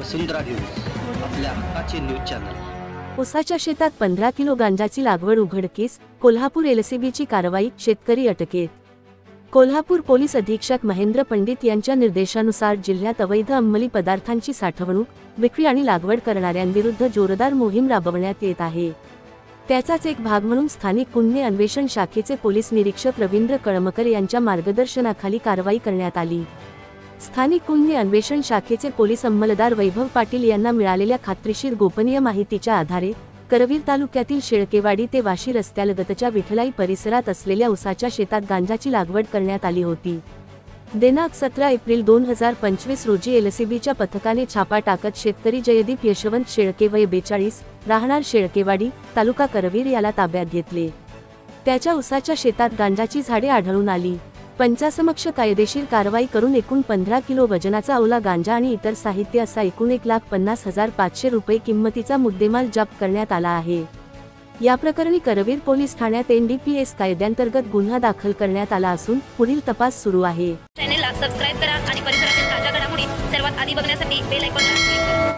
वसुंधरा news, आपल्या हक्काचे news channel. ऊसाच्या शेतात 15 किलो गांजाची लागवड उघडकीस, कोल्हापूर एलसीबीची कारवाई, शेतकरी अटकेत। कोल्हापूर पोलीस अधीक्षक महेंद्र पंडित यांच्या निर्देशानुसार जिल्ह्यात अवैध अंमली पदार्थांची साठवणूक, विक्री आणि लागवड करणाऱ्यांविरुद्ध जोरदार मोहीम राबवण्यात येत आहे। त्याचाच एक भाग म्हणून स्थानिक गुन्हे अन्वेषण शाखेचे पोलीस निरीक्षक रवींद्र कळमकर यांच्या मार्गदर्शनाखाली कारवाई करण्यात आली। स्थानिक गुन्हे अन्वेषण शाखेचे पोलीस अंमलदार वैभव पाटील यांना मिळालेल्या खात्रीशीर गोपनीय माहितीच्या आधारे करवीर तालुक्यातील शेळकेवाडी ते वाशी रस्त्यालगतच्या विठलाई परिसरात असलेल्या ऊसाच्या शेतात गांजाची लागवड करण्यात आली होती। दिनांक 17 एप्रिल 2025 रोजी एलसीबीच्या पथकाने छापा टाकत शेतकरी जयदीप यशवंत शेळके वय 42, राहणार शेळकेवाडी, तालुका करवीर याला ताब्यात घेतले। त्याच्या ऊसाच्या शेतात गांजाची झाडे आढळून आली। पंचासमक्ष कायदेशीर कारवाई करून एकूण 15 किलो वजनाचा ओला गांजा आणि इतर साहित्य असा एकूण 1,50,500 रुपये किंमतीचा मुद्देमाल जप्त करण्यात आला आहे। या प्रकरणी करवीर पोलीस ठाण्यात NDPS कायद्यांतर्गत गुन्हा दाखल करण्यात आला असून पुढील तपास सुरू आहे। चॅनलला सबस्क्राइब करा आणि परिसरातील ताज्या घडामोडी सर्वात आधी बघण्यासाठी बेल आयकॉनवर क्लिक करा।